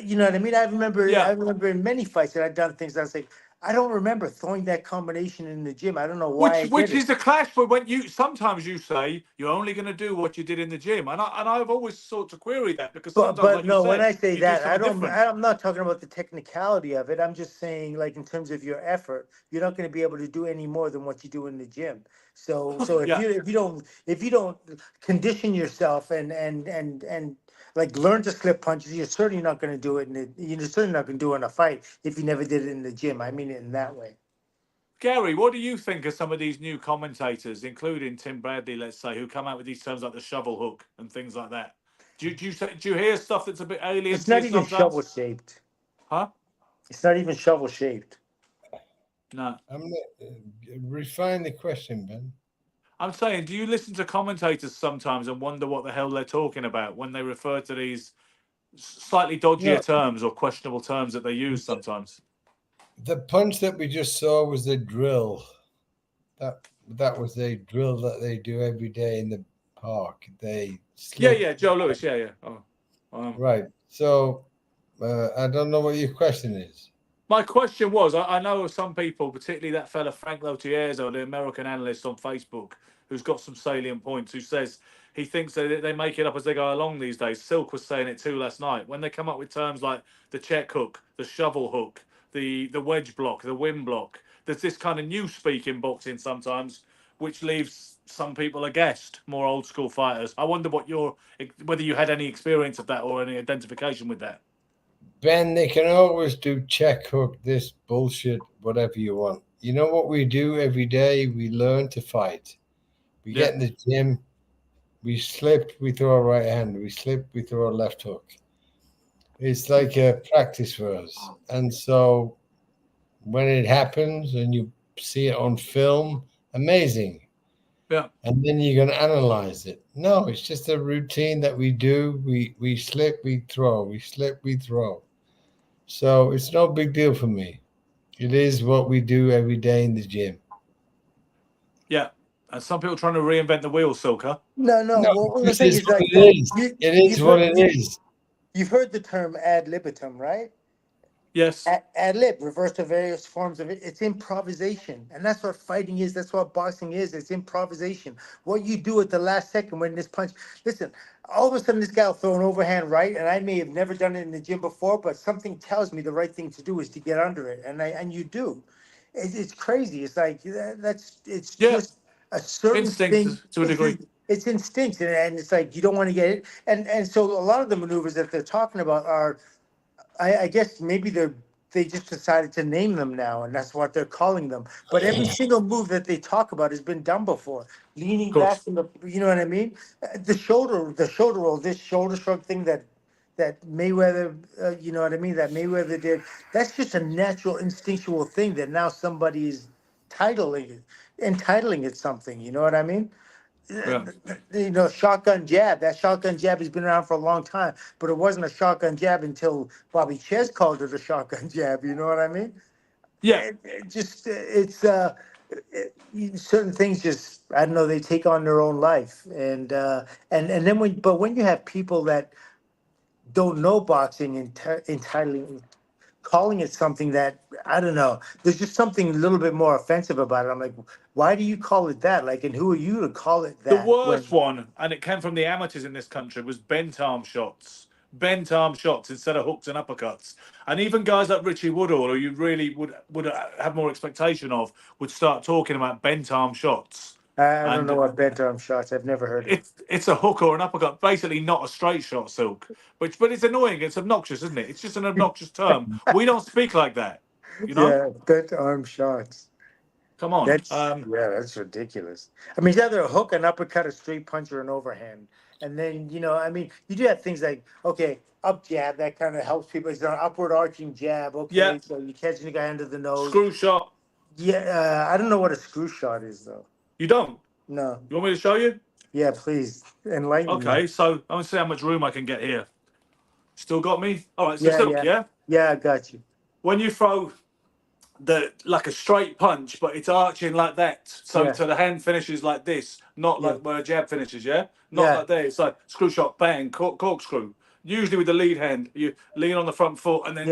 You know what I mean? I remember in many fights that I'd done things. I was like, I don't remember throwing that combination in the gym. I don't know why I Which did is it. the clash. But when sometimes you say you're only going to do what you did in the gym, and I've always sought to query that, because sometimes, But like you no, when said, I say you do that, something different. I'm not talking about the technicality of it. I'm just saying, like, in terms of your effort, you're not going to be able to do any more than what you do in the gym. So if Yeah. you don't condition yourself and like learn to slip punches, you're certainly not going to do it. You're certainly not going to do it in a fight if you never did it in the gym. I mean it in that way. Gary, what do you think of some of these new commentators, including Tim Bradley, let's say, who come out with these terms like the shovel hook and things like that? Do you hear stuff that's a bit alien It's to you not even shovel sometimes? shaped. Huh? It's not even shovel shaped. No. I'm refine the question, Ben. I'm saying, do you listen to commentators sometimes and wonder what the hell they're talking about when they refer to these slightly dodgier No. terms or questionable terms that they use sometimes? The punch that we just saw was the drill. That was a drill that they do every day in the park. They slip. Yeah, Joe Lewis, yeah. Right. So I don't know what your question is. My question was, I know of some people, particularly that fella Frank Lotierzo, the American analyst on Facebook, who's got some salient points, who says he thinks that they make it up as they go along these days. Silk was saying it too last night. When they come up with terms like the check hook, the shovel hook, the wedge block, the win block, there's this kind of new speak in boxing sometimes, which leaves some people aghast, more old school fighters. I wonder whether you had any experience of that or any identification with that. Ben, they can always do check hook, this bullshit, whatever you want. You know what we do every day? We learn to fight. We get in the gym, we slip, we throw a right hand. We slip, we throw a left hook. It's like a practice for us. And so when it happens and you see it on film, amazing. Yeah. And then you're going to analyze it. No, it's just a routine that we do. We slip, we throw. We slip, we throw. So it's no big deal for me. It is what we do every day in the gym. Yeah. And some people trying to reinvent the wheel, Silka. No. No, What I'm this saying is is what like it is. It is you've what heard, it is. you've heard the term ad libitum, right? Yes. Ad lib refers to various forms of it. It's improvisation, and that's what fighting is. That's what boxing is. It's improvisation. What you do at the last second when this punch. Listen, all of a sudden this guy will throw an overhand right, and I may have never done it in the gym before, but something tells me the right thing to do is to get under it, and you do. It's crazy. It's like it's just a certain thing. Instinct to a degree. It's instinct, and it's like you don't want to get it. And so a lot of the maneuvers that they're talking about are. I guess maybe they just decided to name them now, and that's what they're calling them. But every single move that they talk about has been done before. Leaning Of back course. from you know what I mean? The shoulder roll, this shoulder shrug thing that Mayweather, you know what I mean? That Mayweather did. That's just a natural, instinctual thing that now somebody is entitling it something. You know what I mean? Yeah. Shotgun jab. That shotgun jab has been around for a long time, but it wasn't a shotgun jab until Bobby Ches called it a shotgun jab. You know what I mean? Yeah. Certain things just I don't know. They take on their own life, and then when you have people that don't know boxing entitling calling it something that I don't know. There's just something a little bit more offensive about it. I'm like, why do you call it that? Like, and who are you to call it The that? worst one, and it came from the amateurs in this country, was bent arm shots. Bent arm shots instead of hooks and uppercuts. And even guys like Richie Woodall, who you really would have more expectation of, would start talking about bent arm shots. I don't know And what bent arm shots. I've never heard of it. it's a hook or an uppercut, basically not a straight shot, Silk. But it's annoying. It's obnoxious, isn't it? It's just an obnoxious term. We don't speak like that, you know. Yeah, bent arm shots. Come on. That's ridiculous. I mean, it's either a hook, an uppercut, a straight punch, or an overhand. And then, I mean, you do have things like, okay, up jab, that kind of helps people. It's an upward arching jab. Okay, Yeah. so you're catching the guy under the nose. Screw shot. Yeah, I don't know what a screw shot is, though. You don't? No. You want me to show you? Yeah, please. Enlighten me. Okay, so I'm going to see how much room I can get here. Still got me? All right, so Yeah, Silk, yeah? Yeah, I got you. When you throw like a straight punch, but it's arching like that, so the hand finishes like this, not like where a jab finishes, yeah? Not like that. It's like screw shot, bang, corkscrew. usually with the lead hand, you lean on the front foot, and then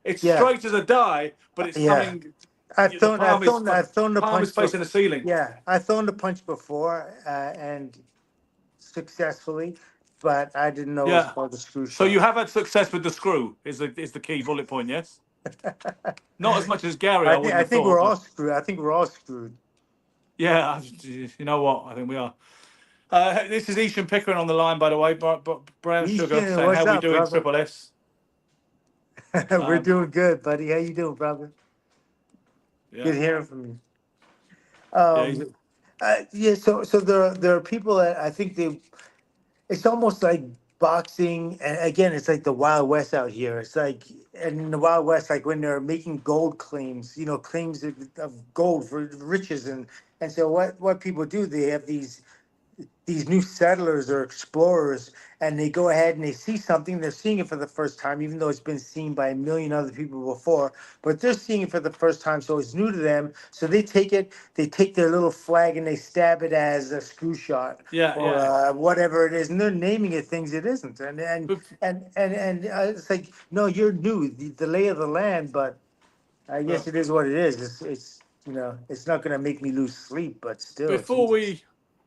it's Yeah. straight as a die, but it's coming. I've thrown the palm is punch facing the ceiling. Yeah, I've thrown the punch before and successfully, but I didn't know it was called the screw shot. So you have had success with the screw. Is the key bullet point? Yes. Not as much as Gary. I think we're all screwed. I think we're all screwed. Yeah, you know what? I think we are. This is Ishan Pickering on the line, by the way. Brown Sugar saying, "How we doing, Triple S?" We're doing good, buddy. How you doing, brother? Yeah. Good hearing from you. So there are people that I think it's almost like boxing, and again, it's like the Wild West out here. It's like, and in the Wild West, like when they're making gold claims, claims of gold for riches, and so what people do, they have these new settlers or explorers, and they go ahead and they see something. They're seeing it for the first time, even though it's been seen by a million other people before. But they're seeing it for the first time, so it's new to them. So they take their little flag and they stab it as a screw shot, or whatever it is, and they're naming it things it isn't. And it's like, no, you're new, the lay of the land. But I guess it is what it is. It's it's not going to make me lose sleep, but still.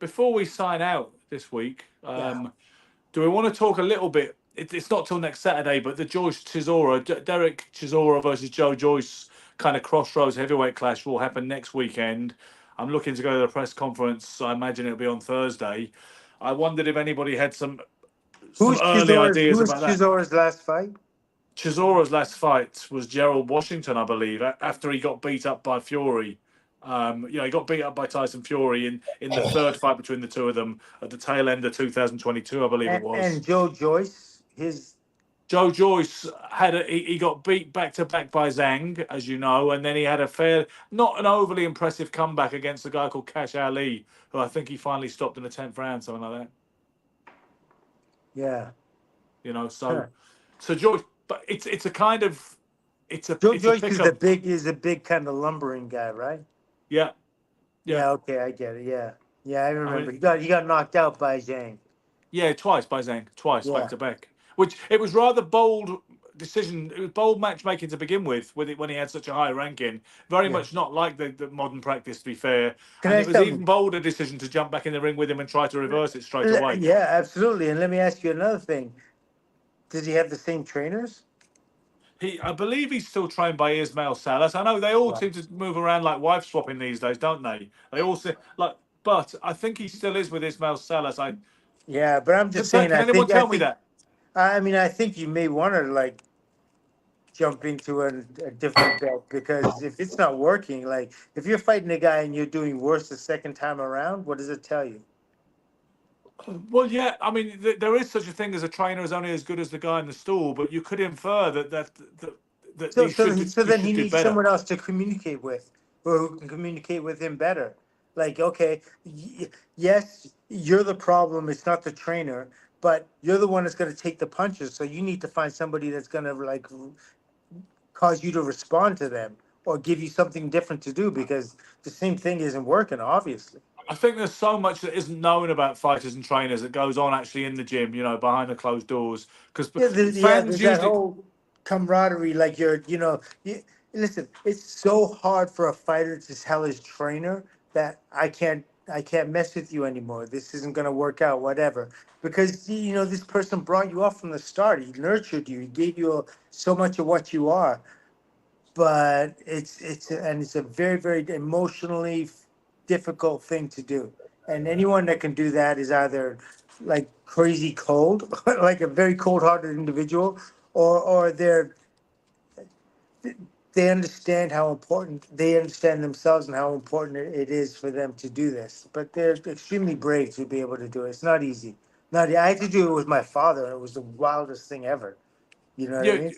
Before we sign out this week, do we want to talk a little bit? It's not till next Saturday, but the Joyce Chisora, Derek Chisora versus Joe Joyce kind of crossroads heavyweight clash will happen next weekend. I'm looking to go to the press conference. I imagine it'll be on Thursday. I wondered if anybody had some early ideas about that. Who's Chisora's last fight? Chisora's last fight was Gerald Washington, I believe, after he got beat up by Fury. He got beat up by Tyson Fury in the third fight between the two of them at the tail end of 2022, I believe it was. And Joe Joyce, Joe Joyce he got beat back to back by Zhang, as you know, and then he had not an overly impressive comeback against a guy called Cash Ali, who I think he finally stopped in the 10th round, something like that. Yeah. So Joyce, but it's a kind of Joe Joyce is a big kind of lumbering guy, right? Yeah. Okay, I get it. Yeah, I remember. He got knocked out by Zhang. Yeah, twice by Zhang, back to back. Which it was rather bold decision. It was bold matchmaking to begin with it when he had such a high ranking. Very much not like the modern practice, to be fair. And it was even bolder decision to jump back in the ring with him and try to reverse it straight away. Yeah, absolutely. And let me ask you another thing. Does he have the same trainers? I believe he's still trained by Ismail Salas. I know they all seem to move around like wife swapping these days, don't they? They all say but I think he still is with Ismail Salas. But I'm just saying. Can anyone tell me that? I mean, I think you may want to jump into a different bet, because if it's not working, like if you're fighting a guy and you're doing worse the second time around, what does it tell you? Well, yeah, I mean, there is such a thing as a trainer is only as good as the guy in the stool, but you could infer that So then he needs someone else to communicate with, or who can communicate with him better. Like, okay, yes, you're the problem. It's not the trainer, but you're the one that's going to take the punches. So you need to find somebody that's going to cause you to respond to them, or give you something different to do, because the same thing isn't working, obviously. I think there's so much that isn't known about fighters and trainers that goes on actually in the gym, behind the closed doors. Because there's that whole camaraderie. Like listen, it's so hard for a fighter to tell his trainer that I can't mess with you anymore. This isn't going to work out, whatever. Because this person brought you up from the start. He nurtured you. He gave you so much of what you are. But it's a very, very emotionally difficult thing to do, and anyone that can do that is either like crazy cold, like a very cold-hearted individual, or they understand how important, they understand themselves and how important it is for them to do this. But they're extremely brave to be able to do it. It's not easy. I had to do it with my father, and it was the wildest thing ever. You know what I mean?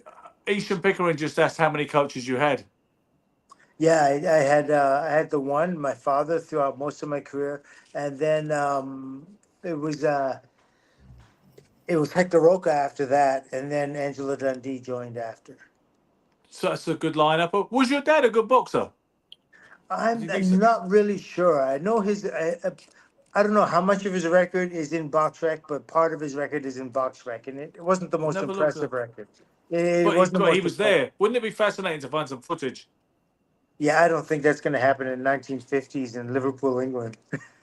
Ishan Pickering just asked how many coaches you had. Yeah, I had the one, my father, throughout most of my career, and then it was Hector Roca after that, and then Angela Dundee joined after. So that's a good lineup. Was your dad a good boxer? I'm not really sure. I know I don't know how much of his record is in box rec, but part of his record is in box rec, and it wasn't the most Never looked impressive at. record. It But wasn't the he most was impressive. there. Wouldn't it be fascinating to find some footage? Yeah, I don't think that's going to happen in 1950s in Liverpool, England.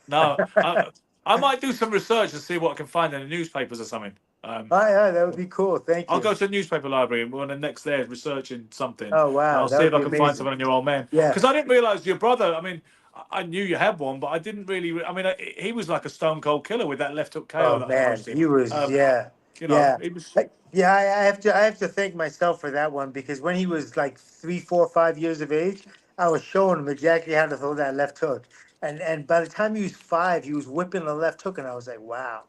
No, I might do some research and see what I can find in the newspapers or something. Yeah, that would be cool. Thank I'll you. go to the newspaper library and when the next day is researching something. Oh And wow, I'll that see would if I be can find amazing. something on your old man. Yeah. Because I didn't realize your brother. I mean, I knew you had one, but I didn't really. I mean, he was like a stone cold killer with that left hook KO Oh that I man, watched him. he was You know, yeah. he was. Yeah, I have to thank myself for that one because when he was like 3, 4, 5 years of age, I was showing him exactly how to throw that left hook, and by the time he was 5, he was whipping the left hook, and I was like, wow,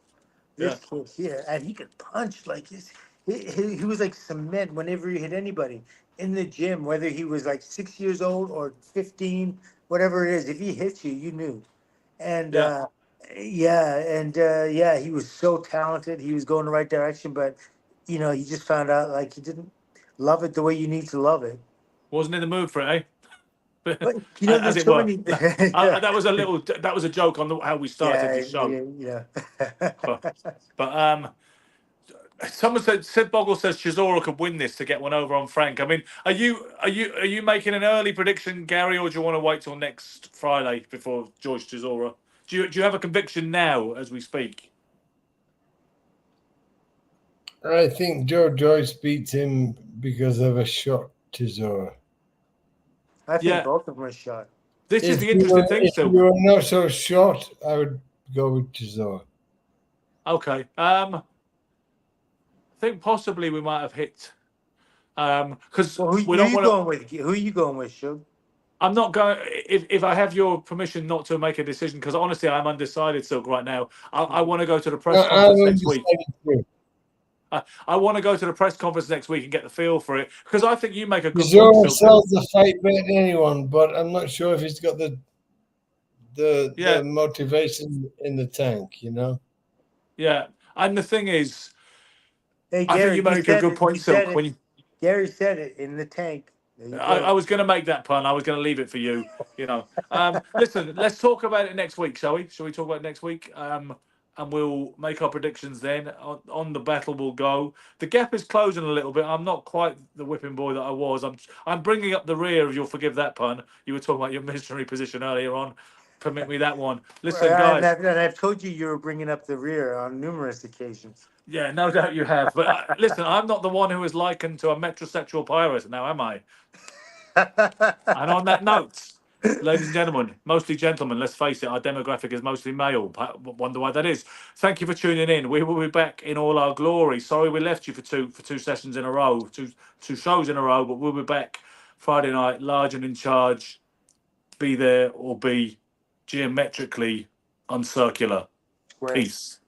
Yeah. this kid here, and he could punch like this. He was like cement whenever he hit anybody in the gym, whether he was like 6 years old or 15, whatever it is. If he hits you, you knew. And Yeah. yeah, he was so talented. He was going the right direction, but you just found out like he didn't love it the way you need to love it. Wasn't in the mood for it, eh? But As there's it so were. many. That was a little. That was a joke on how we started Yeah, the show. yeah. But someone said Sid Boggle says Chisora could win this to get one over on Frank. I mean, are you making an early prediction, Gary, or do you want to wait till next Friday before George Chisora? Do you have a conviction now as we speak? I think Joe Joyce beats him because of a shot Chisora. I think Yeah. both of them are shot. This is the interesting thing, If still. you were not so short, I would go with Chisora. Okay. I think possibly we might have hit. Because Well, we don't want to. going with? Who are you going with, Shug? I'm not going. If I have your permission not to make a decision, because honestly, I'm undecided, Silk, right now. I want to go to the press conference next week. I want to go to the press conference next week and get the feel for it because I think you make a good point. Chisora sells the fight better than anyone, but I'm not sure if he's got the motivation in the tank. Yeah, and the thing is, Hey, I think Gary, you make a good point, Silk. When Gary said it in the tank. I was going to make that pun. I was going to leave it for you. Listen, let's talk about it next week, shall we? Shall we talk about it next week? And we'll make our predictions then. On the battle, we'll go. The gap is closing a little bit. I'm not quite the whipping boy that I was. I'm bringing up the rear. If you'll forgive that pun. You were talking about your missionary position earlier on. Permit me that one. Listen, guys. And I've told you were bringing up the rear on numerous occasions. Yeah, no doubt you have. But listen, I'm not the one who is likened to a metrosexual pirate now, am I? And on that note, ladies and gentlemen, mostly gentlemen, let's face it, our demographic is mostly male. Wonder why that is. Thank you for tuning in. We will be back in all our glory. Sorry we left you for two sessions in a row, two shows in a row, but we'll be back Friday night, large and in charge. Be there or be geometrically uncircular. Peace.